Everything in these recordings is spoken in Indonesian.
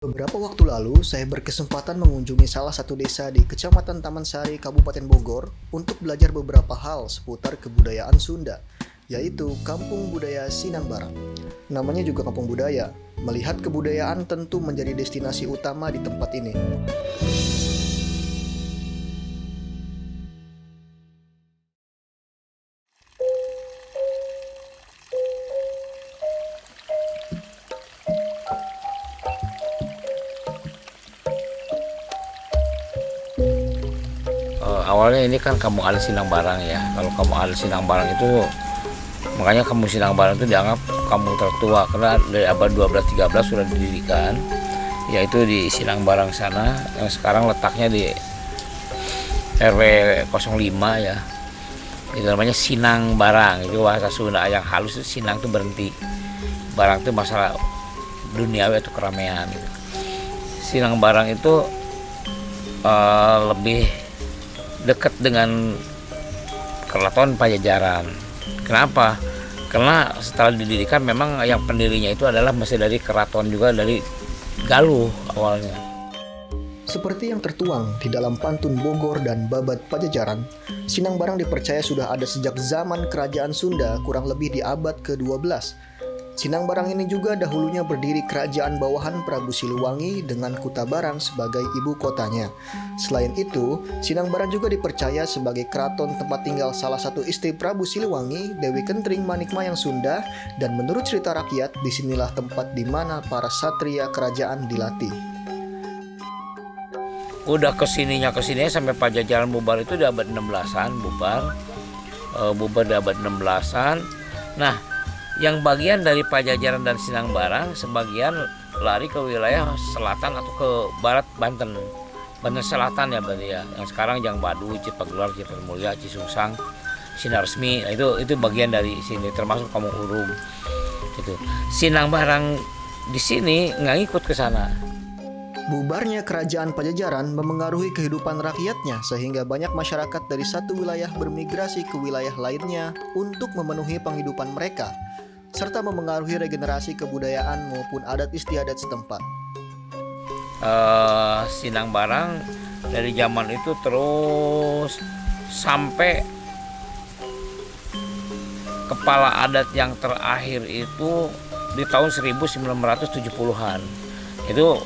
Beberapa waktu lalu, saya berkesempatan mengunjungi salah satu desa di Kecamatan Taman Sari, Kabupaten Bogor, untuk belajar beberapa hal seputar kebudayaan Sunda, yaitu Kampung Budaya Sinang Barang. Namanya juga Kampung Budaya. Melihat kebudayaan tentu menjadi destinasi utama di tempat ini. Awalnya ini kan Kampung Adat Sinang Barang ya. Kalau Kampung Adat Sinang Barang itu makanya Kampung Sinang Barang itu dianggap kampung tertua karena dari abad 12-13 sudah didirikan, yaitu di Sinang Barang sana yang sekarang letaknya di RW 05 ya. Itu namanya Sinang Barang. Itu bahasa Sunda yang halus itu Sinang itu berhenti. Barang itu masalah duniawi atau keramaian gitu. Sinang Barang itu lebih dekat dengan Keraton Pajajaran. Kenapa? Karena setelah didirikan memang yang pendirinya itu adalah masih dari keraton juga, dari Galuh awalnya. Seperti yang tertuang di dalam pantun Bogor dan Babad Pajajaran, Sinang Barang dipercaya sudah ada sejak zaman Kerajaan Sunda kurang lebih di abad ke-12. Sinang Barang ini juga dahulunya berdiri kerajaan bawahan Prabu Siliwangi dengan Kuta Barang sebagai ibu kotanya. Selain itu, Sinang Barang juga dipercaya sebagai keraton tempat tinggal salah satu istri Prabu Siliwangi, Dewi Kentring Manikmayang Sunda, dan menurut cerita rakyat, disinilah tempat di mana para satria kerajaan dilatih. Udah kesininya sampai Pajajaran bubar itu di abad 16-an bubar. Bubar di abad 16-an. Nah, yang bagian dari Pajajaran dan Sinang Barang sebagian lari ke wilayah selatan atau ke barat Banten. Banten Selatan ya berarti ya. Yang sekarang Jangbadu, Cipagelar, Cipermulia, Cisungsang, Sinaresmi, nah, itu bagian dari sini termasuk Kampung Urum. Gitu. Sinang Barang di sini nggak ngikut ke sana. Bubarnya kerajaan Pajajaran memengaruhi kehidupan rakyatnya sehingga banyak masyarakat dari satu wilayah bermigrasi ke wilayah lainnya untuk memenuhi penghidupan mereka, serta memengaruhi regenerasi kebudayaan maupun adat istiadat setempat. Sinang Barang dari zaman itu terus sampai kepala adat yang terakhir itu di tahun 1970-an. Itu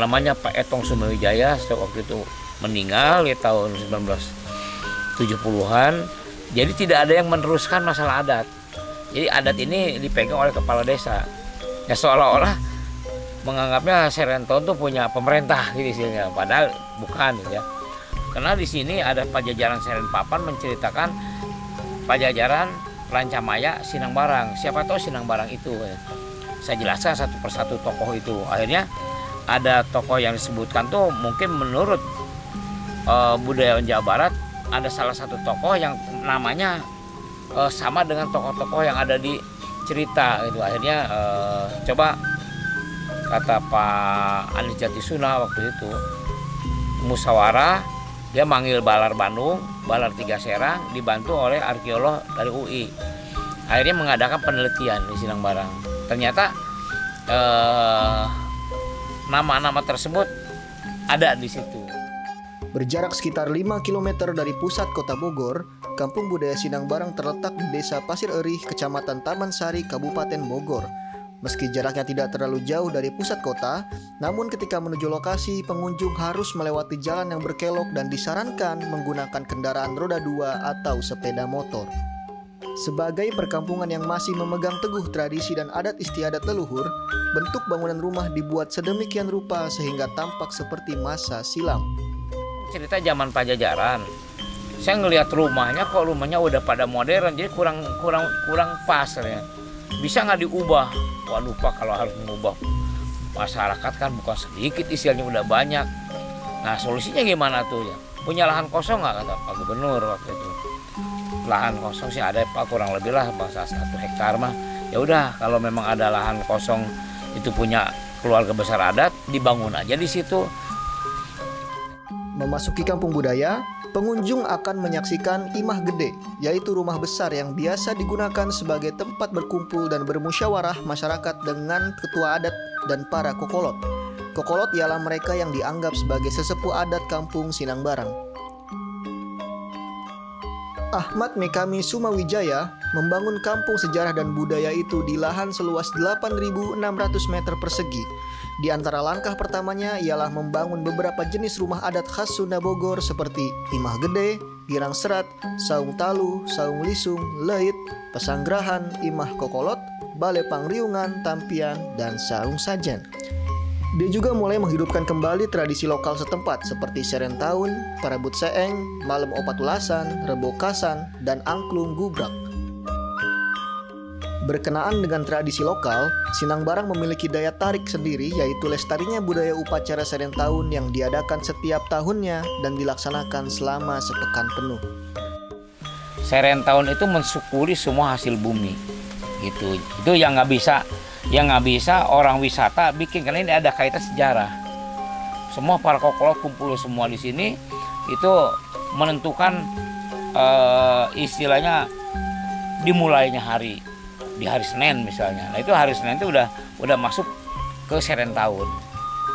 namanya Pak Etong Sumewijaya, waktu itu meninggal di tahun 1970-an. Jadi tidak ada yang meneruskan masalah adat. Jadi adat ini dipegang oleh kepala desa. Ya seolah-olah menganggapnya Serentown tuh punya pemerintah gitu istilahnya, padahal bukan gitu ya. Karena di sini ada Pajajaran Serenpapan menceritakan Pajajaran, Lancamaya, Sinang Barang. Siapa tahu Sinang Barang itu ya. Saya jelaskan satu persatu tokoh itu. Akhirnya ada tokoh yang disebutkan tuh mungkin menurut budaya Jawa Barat ada salah satu tokoh yang namanya sama dengan tokoh-tokoh yang ada di cerita gitu. Akhirnya coba kata Pak Anis Jatisuna waktu itu musyawarah, dia manggil Balar Bandung, Balar Tiga Serang, dibantu oleh arkeolog dari UI. Akhirnya mengadakan penelitian di Sinang Barang. Ternyata nama-nama tersebut ada di situ. Berjarak sekitar 5 km dari pusat kota Bogor, Kampung Budaya Sinang Barang terletak di Desa Pasir Erih, Kecamatan Taman Sari, Kabupaten Bogor. Meski jaraknya tidak terlalu jauh dari pusat kota, namun ketika menuju lokasi, pengunjung harus melewati jalan yang berkelok dan disarankan menggunakan kendaraan roda 2 atau sepeda motor. Sebagai perkampungan yang masih memegang teguh tradisi dan adat istiadat leluhur, bentuk bangunan rumah dibuat sedemikian rupa sehingga tampak seperti masa silam. Cerita zaman Pajajaran, saya ngelihat rumahnya kok rumahnya udah pada modern, jadi kurang pas ya. Bisa nggak diubah? Waduh Pak, kalau harus mengubah masyarakat kan bukan sedikit, istilahnya udah banyak. Nah solusinya gimana tuh ya? Punya lahan kosong nggak, kata Pak Gubernur waktu itu. Lahan kosong sih ada Pak, kurang lebih lah bangsa 1 hektar mah. Ya udah, kalau memang ada lahan kosong itu punya keluarga besar adat, dibangun aja di situ. Memasuki Kampung Budaya, pengunjung akan menyaksikan Imah Gede, yaitu rumah besar yang biasa digunakan sebagai tempat berkumpul dan bermusyawarah masyarakat dengan ketua adat dan para kokolot. Kokolot ialah mereka yang dianggap sebagai sesepuh adat kampung Sinangbarang. Ahmad Mekami Sumawijaya membangun kampung sejarah dan budaya itu di lahan seluas 8.600 meter persegi. Di antara langkah pertamanya ialah membangun beberapa jenis rumah adat khas Sunda Bogor seperti Imah Gede, Girang Serat, Saung Talu, Saung Lisung, Leit, Pesanggrahan, Imah Kokolot, Bale Pangriungan, Tampian, dan Saung Sajen. Dia juga mulai menghidupkan kembali tradisi lokal setempat seperti Serentaun, Parabut Seeng, Malam Opatulasan, Rebokasan, dan Angklung Gubrak. Berkenaan dengan tradisi lokal, Sinangbarang memiliki daya tarik sendiri, yaitu lestarinya budaya upacara Serentaun yang diadakan setiap tahunnya dan dilaksanakan selama sepekan penuh. Serentaun itu mensyukuri semua hasil bumi, gitu. Itu yang nggak bisa orang wisata bikin, karena ini ada kaitan sejarah. Semua para kokolot kumpul semua di sini, itu menentukan istilahnya dimulainya hari. Di hari Senin misalnya. Nah itu hari Senin itu udah masuk ke Serentaun.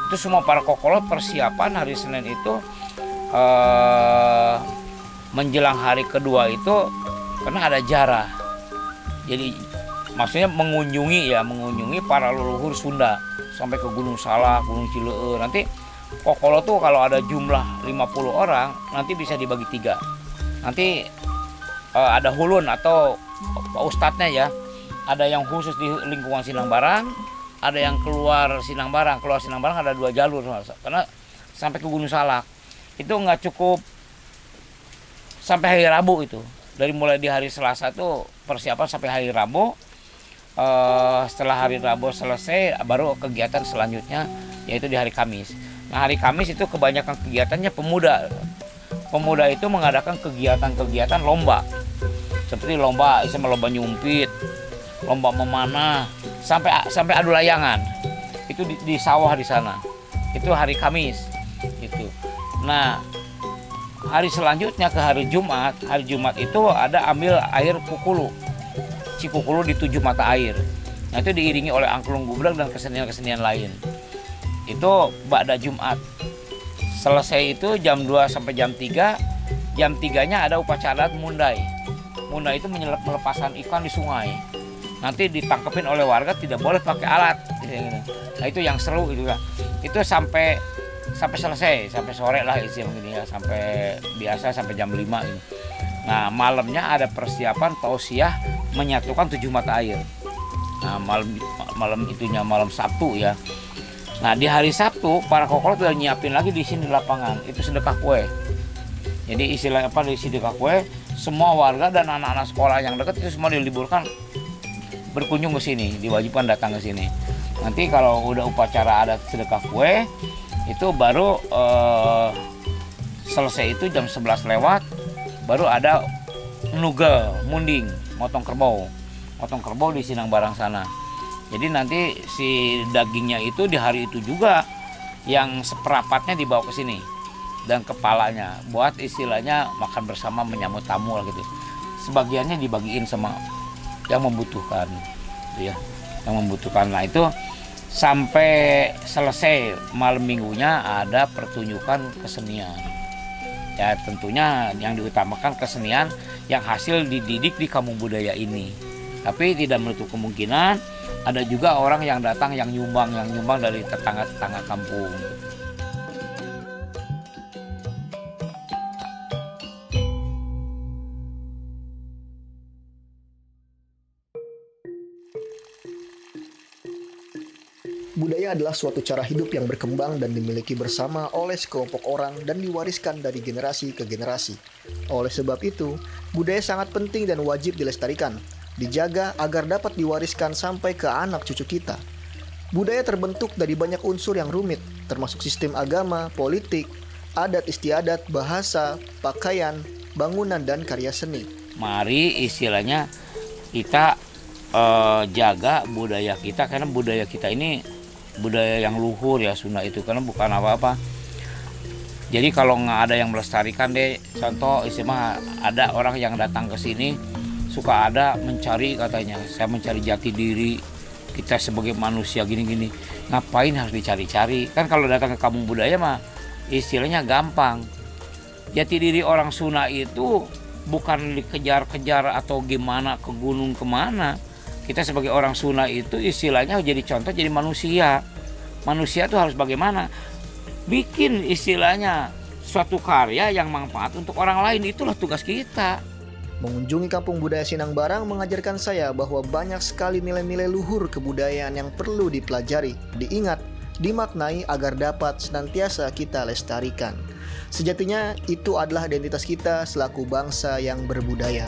Itu semua para kokolot persiapan hari Senin itu menjelang hari kedua itu karena ada jarah. Jadi maksudnya mengunjungi para leluhur Sunda sampai ke Gunung Salak, Gunung Cileer. Nanti kokolot tuh kalau ada jumlah 50 orang nanti bisa dibagi 3. Nanti ada hulun atau ustadznya ya. Ada yang khusus di lingkungan Sinangbarang, ada yang keluar Sinangbarang. Keluar Sinangbarang ada 2 jalur, karena sampai ke Gunung Salak itu nggak cukup sampai hari Rabu itu. Dari mulai di hari Selasa itu persiapan sampai hari Rabu. Setelah hari Rabu selesai, baru kegiatan selanjutnya yaitu di hari Kamis. Nah hari Kamis itu kebanyakan kegiatannya pemuda. Pemuda itu mengadakan kegiatan-kegiatan lomba, seperti lomba nyumpit, lomba memanah, sampai adu layangan. Itu di sawah di sana. Itu hari Kamis itu. Nah, hari selanjutnya ke hari Jumat. Hari Jumat itu ada ambil air Kukulu. Cikukulu di 7 mata air. Nah, itu diiringi oleh angklung gubrak dan kesenian-kesenian lain. Itu ba'da Jumat. Selesai itu jam 2 sampai jam 3. Jam 3-nya ada upacara mundai. Mundai itu melepasan ikan di sungai. Nanti ditangkepin oleh warga, tidak boleh pakai alat. Nah itu yang seru itu lah. Itu sampai selesai, sampai sore lah isi begini ya, sampai biasa sampai jam 5 ini. Nah malamnya ada persiapan tausiah menyatukan 7 mata air. Nah malam itunya malam Sabtu ya. Nah di hari Sabtu para kokolot udah nyiapin lagi di sini di lapangan. Itu sedekah kue. Jadi istilahnya apa di sedekah kue, semua warga dan anak-anak sekolah yang dekat itu semua diliburkan berkunjung ke sini, diwajibkan datang ke sini. Nanti kalau udah upacara adat sedekah kue, itu baru selesai itu jam 11 lewat, baru ada nugel, munding, motong kerbau di Sinangbarang sana. Jadi nanti si dagingnya itu di hari itu juga yang seperapatnya dibawa ke sini dan kepalanya buat istilahnya makan bersama menyambut tamu lah gitu. Sebagiannya dibagiin sama yang membutuhkan, ya, yang membutuhkan. Nah itu sampai selesai malam minggunya ada pertunjukan kesenian. Ya tentunya yang diutamakan kesenian yang hasil dididik di kampung budaya ini. Tapi tidak menutup kemungkinan ada juga orang yang datang yang nyumbang dari tetangga-tetangga kampung. Budaya adalah suatu cara hidup yang berkembang dan dimiliki bersama oleh sekelompok orang dan diwariskan dari generasi ke generasi. Oleh sebab itu, budaya sangat penting dan wajib dilestarikan, dijaga agar dapat diwariskan sampai ke anak cucu kita. Budaya terbentuk dari banyak unsur yang rumit, termasuk sistem agama, politik, adat istiadat, bahasa, pakaian, bangunan, dan karya seni. Mari istilahnya kita jaga budaya kita, karena budaya kita ini budaya yang luhur ya Sunda itu, karena bukan apa-apa. Jadi kalau nggak ada yang melestarikan deh, contoh istimewa ada orang yang datang ke sini suka ada mencari, katanya saya mencari jati diri, kita sebagai manusia gini-gini, ngapain harus dicari-cari? Kan kalau datang ke kampung budaya mah istilahnya gampang. Jati diri orang Sunda itu bukan dikejar-kejar atau gimana ke gunung kemana. Kita sebagai orang Sunda itu istilahnya jadi contoh, jadi manusia. Manusia tuh harus bagaimana? Bikin istilahnya suatu karya yang manfaat untuk orang lain, itulah tugas kita. Mengunjungi Kampung Budaya Sinangbarang mengajarkan saya bahwa banyak sekali nilai-nilai luhur kebudayaan yang perlu dipelajari, diingat, dimaknai agar dapat senantiasa kita lestarikan. Sejatinya itu adalah identitas kita selaku bangsa yang berbudaya.